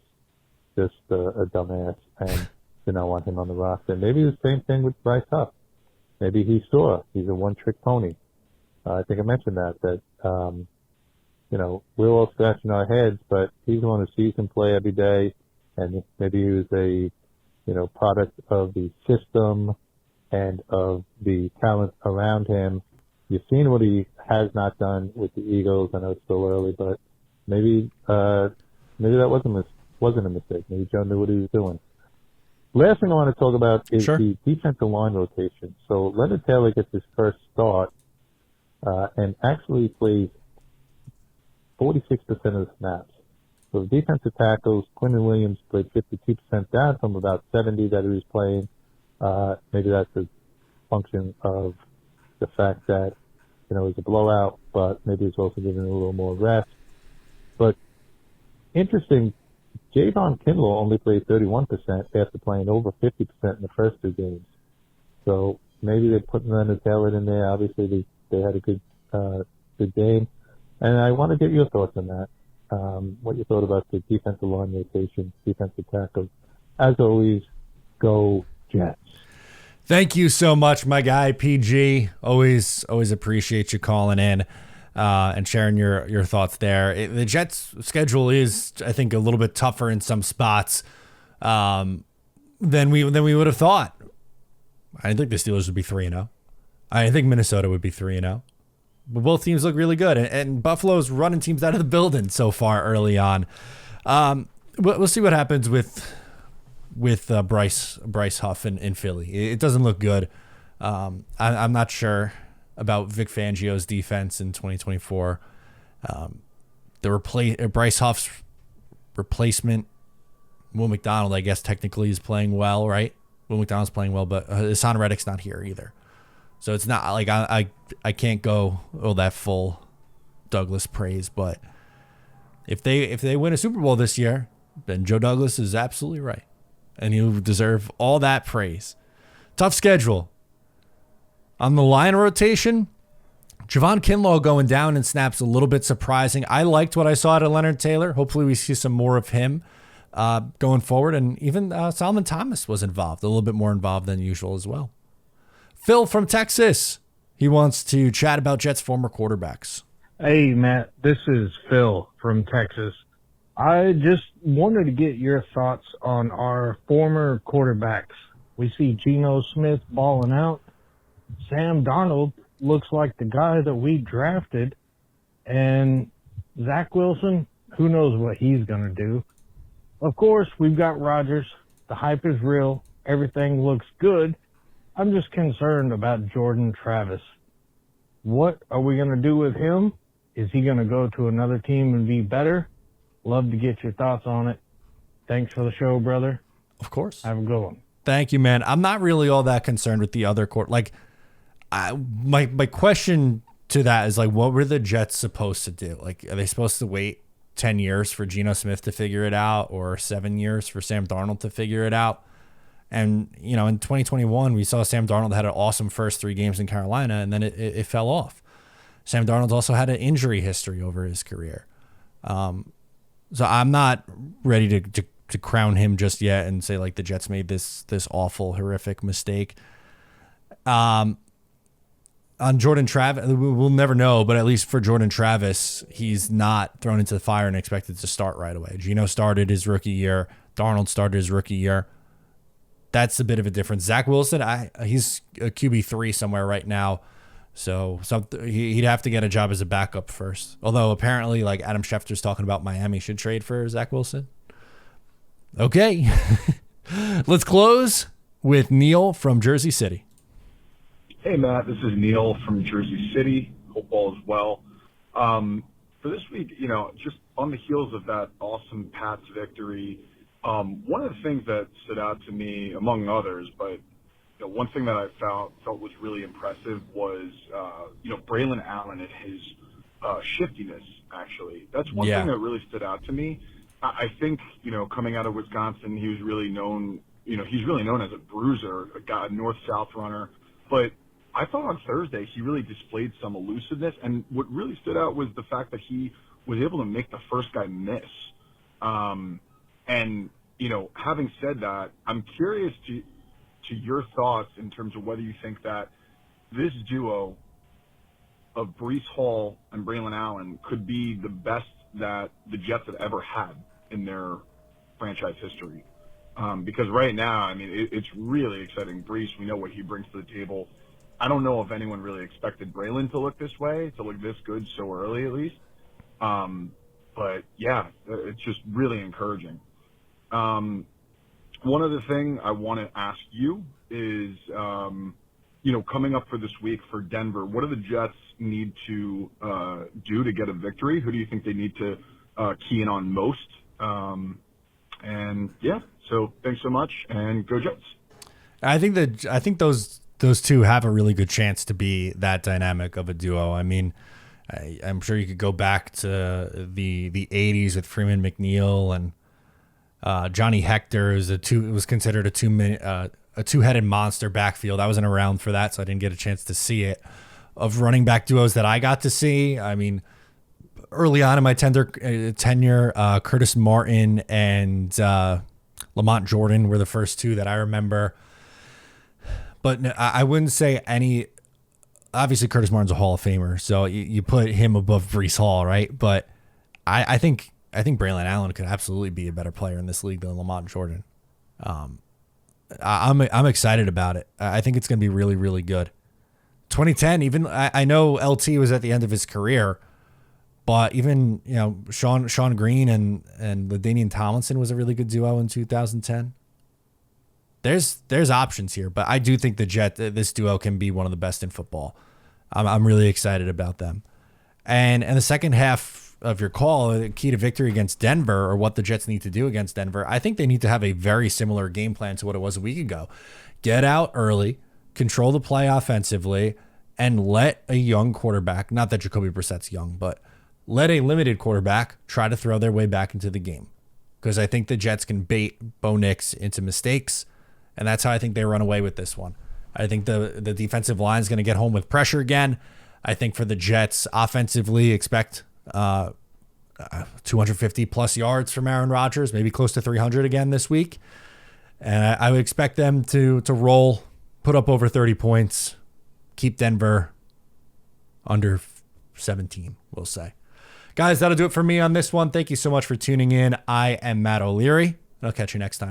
just a dumbass and did not want him on the roster. Maybe the same thing with Bryce Huff. Maybe he saw he's a one-trick pony. I think I mentioned that, you know, we're all scratching our heads, but he's the one who sees him play every day, and maybe he was a, you know, product of the system and of the talent around him. You've seen what he has not done with the Eagles. I know it's still early, but maybe that wasn't a mistake. Maybe Joe knew what he was doing. Last thing I want to talk about is the defensive line rotation. So Leonard Taylor gets his first start and actually plays 46% of the snaps. So the defensive tackles, Quinton Williams played 52%, down from about 70 that he was playing. Maybe that's a function of the fact that, you know, it was a blowout, but maybe it's also giving a little more rest. But interesting, Javon Kinlaw only played 31% after playing over 50% in the first 2 games. So maybe they're putting Leonard Taylor in there. Obviously, they had a good game. And I want to get your thoughts on that. What you thought about the defensive line rotation, defensive tackles. As always, go Jets. Thank you so much, my guy, PG. Always appreciate you calling in and sharing your thoughts there. The Jets' schedule is, I think, a little bit tougher in some spots than we would have thought. I think the Steelers would be 3-0. I think Minnesota would be 3-0. But both teams look really good, and Buffalo's running teams out of the building so far early on. We'll see what happens with Bryce Huff in Philly. It doesn't look good. I'm not sure about Vic Fangio's defense in 2024. Bryce Huff's replacement, Will McDonald, I guess technically is playing well, right? Will McDonald's playing well, but Hassan Reddick's not here either. So it's not like I can't go that full Douglas praise, but if they win a Super Bowl this year, then Joe Douglas is absolutely right. And he'll deserve all that praise. Tough schedule. On the line rotation, Javon Kinlaw going down in snaps a little bit surprising. I liked what I saw out of Leonard Taylor. Hopefully we see some more of him going forward. And even Solomon Thomas was involved, a little bit more involved than usual as well. Phil from Texas. He wants to chat about Jets' former quarterbacks. Hey, Matt. This is Phil from Texas. I just wanted to get your thoughts on our former quarterbacks. We see Geno Smith balling out. Sam Darnold looks like the guy that we drafted. And Zach Wilson, who knows what he's going to do. Of course, we've got Rodgers. The hype is real. Everything looks good. I'm just concerned about Jordan Travis. What are we going to do with him? Is he going to go to another team and be better? Love to get your thoughts on it. Thanks for the show, brother. Of course. Have a good one. Thank you, man. I'm not really all that concerned with the other court. Like, my question to that is, like, what were the Jets supposed to do? Like, are they supposed to wait 10 years for Geno Smith to figure it out, or 7 years for Sam Darnold to figure it out? And, in 2021, we saw Sam Darnold had an awesome first 3 games in Carolina, and then it fell off. Sam Darnold also had an injury history over his career. So I'm not ready to crown him just yet and say, like, the Jets made this awful, horrific mistake. On Jordan Travis, we'll never know, but at least for Jordan Travis, he's not thrown into the fire and expected to start right away. Geno started his rookie year. Darnold started his rookie year. That's a bit of a difference. Zach Wilson, he's a QB3 somewhere right now. So he'd have to get a job as a backup first. Although apparently, like, Adam Schefter's talking about Miami should trade for Zach Wilson. Okay. Let's close with Neil from Jersey City. Hey, Matt. This is Neil from Jersey City. Hope all is well. For this week, just on the heels of that awesome Pats victory, one of the things that stood out to me, among others, but one thing that I felt was really impressive was, Braylon Allen and his shiftiness, actually. That's one thing that really stood out to me. I think, coming out of Wisconsin, he was really known, he's really known as a bruiser, a north-south runner. But I thought on Thursday he really displayed some elusiveness. And what really stood out was the fact that he was able to make the first guy miss. And, having said that, I'm curious to your thoughts in terms of whether you think that this duo of Breece Hall and Braylon Allen could be the best that the Jets have ever had in their franchise history. Because right now, it's really exciting. Breece, we know what he brings to the table. I don't know if anyone really expected Braylon to look this way, to look this good so early at least. But yeah, it's just really encouraging. One other thing I want to ask you is, coming up for this week for Denver, what do the Jets need to do to get a victory? Who do you think they need to key in on most? So thanks so much, and go Jets. I think those two have a really good chance to be that dynamic of a duo. I'm sure you could go back to the 80s with Freeman McNeil and Johnny Hector was considered a two-headed monster backfield. I wasn't around for that, so I didn't get a chance to see it. Of running back duos that I got to see, early on in my tenure, Curtis Martin and Lamont Jordan were the first two that I remember. But no, I wouldn't say any. Obviously, Curtis Martin's a Hall of Famer, so you put him above Brees Hall, right? But I think Braylon Allen could absolutely be a better player in this league than Lamont Jordan. I'm excited about it. I think it's going to be really, really good. 2010, even I know LT was at the end of his career, but even Sean Green and LaDainian Tomlinson was a really good duo in 2010. There's options here, but I do think this duo can be one of the best in football. I'm really excited about them. And the second half of your call, the key to victory against Denver, or what the Jets need to do against Denver, I think they need to have a very similar game plan to what it was a week ago. Get out early, control the play offensively, and let a young quarterback, not that Jacoby Brissett's young, but let a limited quarterback try to throw their way back into the game. Because I think the Jets can bait Bo Nix into mistakes, and that's how I think they run away with this one. I think the defensive line is going to get home with pressure again. I think for the Jets, offensively, expect 250 plus yards from Aaron Rodgers, maybe close to 300 again this week. And I would expect them to roll, put up over 30 points, keep Denver under 17, we'll say. Guys, that'll do it for me on this one. Thank you so much for tuning in. I am Matt O'Leary, and I'll catch you next time.